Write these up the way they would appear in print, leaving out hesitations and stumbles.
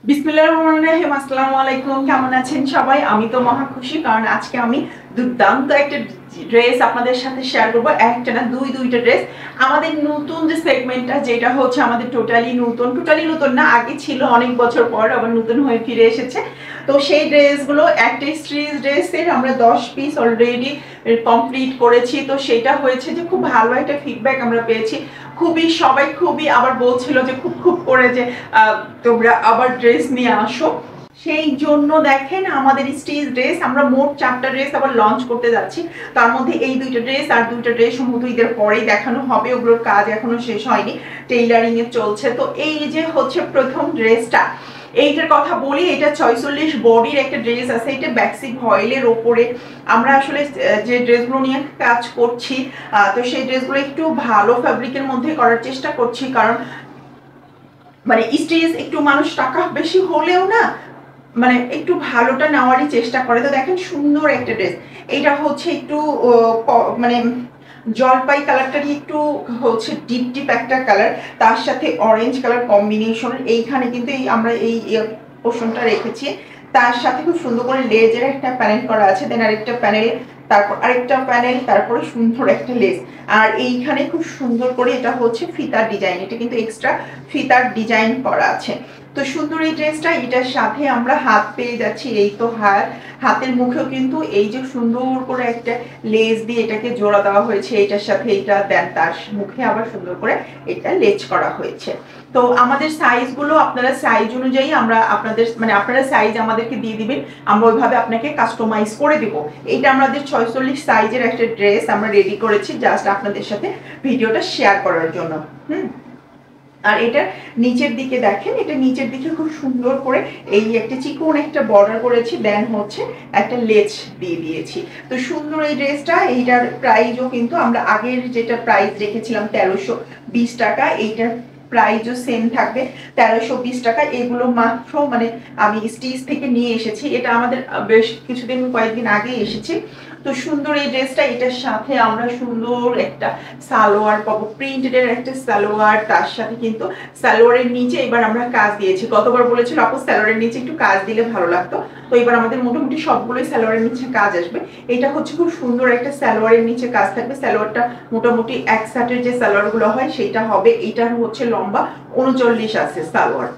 বিসমিল্লাহির রহমানির রহিম। আসসালামু আলাইকুম, কেমন আছেন সবাই? আমি তো মহা খুশি, কারণ আজকে আমি দুর্দান্ত একটা ড্রেস আপনাদের সাথে শেয়ার করবো। একটা না, দুইটা ড্রেস। আমাদের নতুন যে সেগমেন্টটা, যেটা হচ্ছে আমাদের টোটালি নতুন না, আগে ছিল, অনেক বছর পর আবার নতুন হয়ে ফিরে এসেছে। তো সেই ড্রেসগুলো, একটা স্ট্রিচ ড্রেসের আমরা 10 পিস অলরেডি কমপ্লিট করেছি। তো সেটা হয়েছে যে খুব ভালো একটা ফিডব্যাক আমরা পেয়েছি। সবাই খুবই আবার বলছিল যে খুব করে যে তোমরা আবার ড্রেস নিয়ে আসো। সেই জন্য দেখেন, আমাদের স্টিচ ড্রেস আমরা মোট 4টা ড্রেস আবার লঞ্চ করতে যাচ্ছি। তার মধ্যে এই 2টা ড্রেস আর 2টা ড্রেস সম্ভবত ঈদের পরেই দেখানো হবে, ওগুলোর কাজ এখনো শেষ হয়নি, টেইলারিং এ চলছে। তো এই যে হচ্ছে প্রথম ড্রেসটা, এইটার কথা বলি। এটা 46 বডির একটা ড্রেস আছে। এটা ব্যাক্সি ভয়েলের ওপরে আমরা আসলে যে ড্রেসগুলো নিয়ে কাজ করছি, তো সেই ড্রেসগুলো একটু ভালো ফ্যাব্রিকের মধ্যে করার চেষ্টা করছি, কারণ মানে স্টিচ একটু মানুষ টাকা বেশি হলেও না, মানে একটু ভালোটা নেওয়ারই চেষ্টা করে। তো দেখেন, সুন্দর একটা ড্রেস। এইটা হচ্ছে একটু মানে জলপাই কালারটারই একটু হচ্ছে ডিপ একটা কালার, তার সাথে অরেঞ্জ কালার কম্বিনেশন। এইখানে কিন্তু আমরা এই পোর্শনটা রেখেছি, তার সাথে খুব সুন্দর করে লেজের একটা প্যানেল করা আছে, দেন আরেকটা প্যানেল, তারপর আরেকটা প্যানেল, তারপরে সুন্দর একটা লেস। আর এইখানে খুব সুন্দর করে এটা হচ্ছে ফিতার ডিজাইন, এটা কিন্তু এক্সট্রা ফিতার ডিজাইন করা আছে। তো সুন্দর এই ড্রেসটা, এটার সাথে আমরা হাত পেয়ে যাচ্ছি। এই তো হাতের মুখেও কিন্তু এই যে সুন্দর করে একটা লেস দিয়ে এটাকে জোড়া দেওয়া হয়েছে, এটার সাথে এটা দেন, তার মুখে আবার সুন্দর করে এটা লেচ করা হয়েছে। তো আমাদের সাইজগুলো আপনারা সাইজ অনুযায়ী আমরা আপনাদের মানে আপনারা সাইজ আমাদেরকে দিয়ে দিবেন, আমরা ওইভাবে আপনাকে কাস্টমাইজ করে দিব। এইটা আমাদের 46 সাইজের একটা ড্রেস আমরা রেডি করেছি জাস্ট আপনাদের সাথে ভিডিওটা শেয়ার করার জন্য। আর এটা নিচের দিকে দেখেন, এটা নিচের দিকে খুব সুন্দর করে এই একটা চিকন একটা বর্ডার করেছি, দেন হচ্ছে একটা লেচ দিয়ে দিয়েছি। তো সুন্দর এই ড্রেসটা, এইটার প্রাইসও কিন্তু আমরা আগের যেটা প্রাইস রেখেছিলাম 1320 টাকা, এইটার প্রাইসও সেম থাকবে 1320 টাকা। এগুলো মাত্র মানে আমি স্টিচ থেকে নিয়ে এসেছি, এটা আমাদের বেশ কিছুদিন কয়েকদিন আগে এসেছে। তো সুন্দর এই ড্রেসটা, এটার সাথে আমরা সুন্দর একটা সালোয়ার পাবো, প্রিন্টেড একটা সালোয়ার। তার সাথে কিন্তু সালোয়ারের নিচে এবার আমরা কাজ দিয়েছি। গতবার বলেছিল আপু সালোয়ারের নিচে একটু কাজ দিলে ভালো লাগতো, তো এবার আমাদের মোটামুটি সবগুলোই সালোয়ারের নিচে কাজ আসবে। এটা হচ্ছে খুব সুন্দর একটা সালোয়ারের নিচে কাজ থাকবে। সালোয়ারটা মোটামুটি এক সাটের যে সালোয়ার গুলো হয় সেটা হবে। এটার হচ্ছে লম্বা 39 আছে সালোয়ার।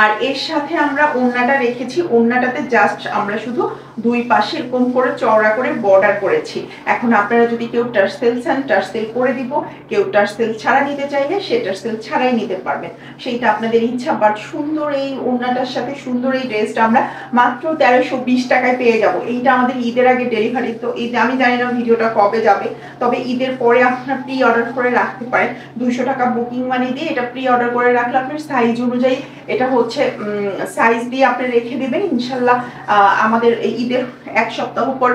আর এর সাথে আমরা ওড়নাটা রেখেছি, ওড়নাটাতে জাস্ট আমরা শুধু দুই পাশে এরকম করে চওড়া করে বর্ডার করেছি। এখন আপনারা যদি কেউ টার্সেল চান টার্সেল করে দিব, কেউ টার্সেল ছাড়া নিতে চাইলে সে টার্সেল ছাড়াই নিতে পারবেন, সেইটা আপনাদের ইচ্ছা। বাট সুন্দর এই ওড়নাটার সাথে সুন্দর এই ড্রেসটা আমরা মাত্র 1320 টাকায় পেয়ে যাব। এইটা আমাদের ঈদের আগে ডেলিভারি। তো ঈদ আমি জানি না ভিডিওটা কবে যাবে, তবে ঈদের পরে আপনারা প্রি অর্ডার করে রাখতে পারেন। 200 টাকা বুকিং মানি দিয়ে এটা প্রি অর্ডার করে রাখলে আপনার সাইজ অনুযায়ী এটা হচ্ছে সাইজ দিয়ে আপনি রেখে দিবেন। ইনশাল্লাহ আমাদের ঈদের এক সপ্তাহ পর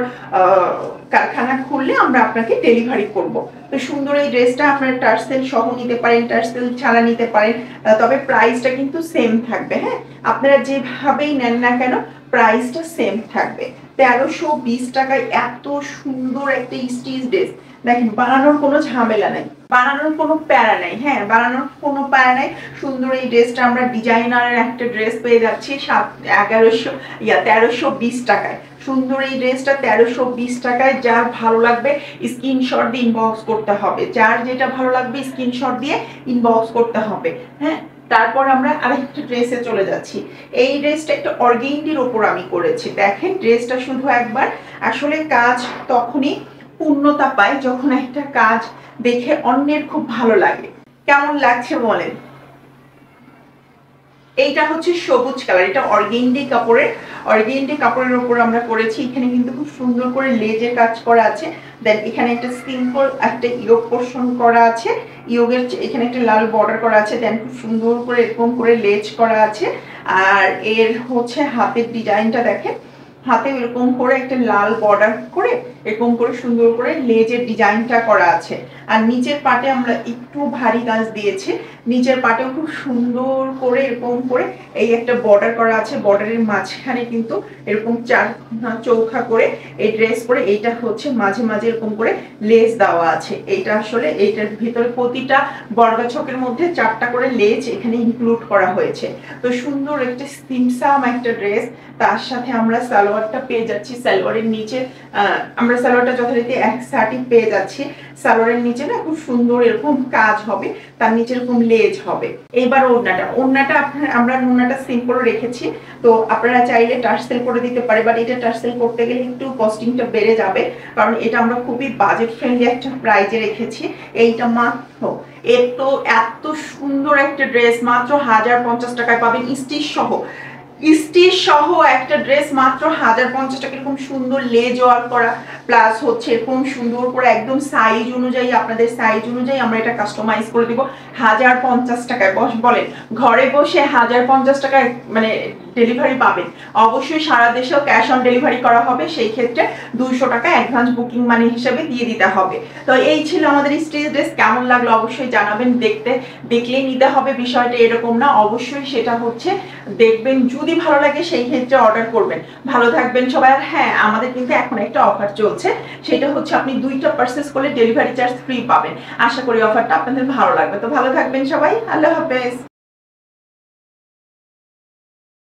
কারখানা খুললে আমরা আপনাকে ডেলিভারি করব। তো সুন্দর এই ড্রেসটা আপনারা টার্সেল সহ নিতে পারেন, টার্সেল ছাড়া নিতে পারেন, তবে প্রাইসটা কিন্তু সেম থাকবে। হ্যাঁ, আপনারা যেভাবেই নেন না কেন প্রাইসটা সেম থাকবে। 1320 টাকায় এত সুন্দর একটা স্টিচ ড্রেস। দেখেন, বানানোর কোনো ঝামেলা নাই, বানানোর কোনো প্যারা নাই। হ্যাঁ, বানানোর কোনো প্যারা নাই। সুন্দর এই ড্রেসটা আমরা ডিজাইনারের একটা ড্রেস পেয়ে যাচ্ছি 1320 টাকায়। সুন্দর এই ড্রেসটা 1320 টাকায়। যার ভালো লাগবে স্ক্রিনশট দিয়ে ইনবক্স করতে হবে, যার যেটা ভালো লাগবে স্ক্রিনশট দিয়ে ইনবক্স করতে হবে। হ্যাঁ, তারপর আমরা আরেকটা ড্রেসে চলে যাচ্ছি। এই ড্রেসটা একটা অর্গেন্ডির ওপর আমি করেছি। দেখেন, ড্রেসটা শুধু একবার, আসলে কাজ তখনই পূর্ণতা পায় যখন একটা কাজ দেখে অন্যের খুব ভালো লাগে। কেমন লাগছে বলেন? এইটা হচ্ছে সবুজ কালার, এটা অর্গেন্ডি কাপড়ের উপর আমরা করেছি। এখানে কিন্তু খুব সুন্দর করে লেজের কাজ করা আছে, দেন এখানে একটা সিম্পল একটা ইয়োগ পোর্শন করা আছে, ইয়োগের এখানে একটা লাল বর্ডার করা আছে, দেন খুব সুন্দর করে এরকম করে লেজ করা আছে। আর এর হচ্ছে হাতের ডিজাইনটা দেখেন, হাতে এরকম করে একটা লাল বর্ডার করে এরকম করে সুন্দর করে লেজের ডিজাইনটা করা আছে। আর নিচের পাটে আমরা একটু ভারী কাজ দিয়েছি, নিচের পাটেও খুব সুন্দর করে এরকম করে এই একটা বর্ডার করা আছে, বর্ডারের মাঝখানে কিন্তু এরকম চৌখা করে এই ড্রেস পরে এইটা হচ্ছে মাঝে মাঝে এরকম করে লেস দেওয়া আছে। এইটা আসলে এইটার ভিতরে প্রতিটা বর্গা ছকের মধ্যে 4টা করে লেজ এখানে ইনক্লুড করা হয়েছে। তো সুন্দর একটা সিমসাম একটা ড্রেস, তার সাথে আমরা সালোয়ারটা পেয়ে যাচ্ছি। সালোয়ারের নিচে আমরা সালোয়ারটা যথারীতি এক সাইডে পেয়ে যাচ্ছি। সালোয়ারের নিচে না খুব সুন্দর এরকম কাজ হবে, তার নিচে এরকম লেজ হবে। এবার ওড়নাটা আমরা ওড়নাটা সিম্পল রেখেছি, তো আপনারা চাইলে টার্সেল করে দিতে পারে, বাট এটা টার্সেল করতে গেলে একটু কস্টিংটা বেড়ে যাবে, কারণ এটা আমরা খুবই বাজেট ফ্রেন্ডলি একটা প্রাইজে রেখেছি। এইটা মাত্র এত সুন্দর একটা ড্রেস মাত্র 1050 টাকায় পাবেন, স্টিচ সহ একটা ড্রেস মাত্র 1050 টাকা। এরকম সুন্দর লেজ ওয়ার্ক করা, প্লাস হচ্ছে এরকম সুন্দর করে একদম সাইজ অনুযায়ী, আপনাদের সাইজ অনুযায়ী আমরা এটা কাস্টমাইজ করে দিব 1050 টাকায়। বলেন ঘরে বসে 1050 টাকায় মানে ডেলিভারি পাবেন। অবশ্যই সারা দেশেও ক্যাশ অন ডেলিভারি করা হবে, সেই ক্ষেত্রে 200 টাকা অ্যাডভান্স বুকিং মানি হিসেবে দিয়ে দিতে হবে। তো এই ছিল আমাদের স্টিচ ড্রেস। কেমন লাগলো অবশ্যই জানাবেন। দেখলেই নিতে হবে বিষয়টা এরকম না, অবশ্যই সেটা হচ্ছে দেখবেন, যদি ভালো লাগে সেই ক্ষেত্রে অর্ডার করবেন। ভালো থাকবেন সবাই। আর হ্যাঁ, আমাদের কিন্তু এখন একটা অফার চলছে, সেটা হচ্ছে আপনি 2টা পারচেজ করলে ডেলিভারি চার্জ ফ্রি পাবেন। আশা করি অফারটা আপনাদের ভালো লাগবে। তো ভালো থাকবেন সবাই, আল্লাহ হাফেজ।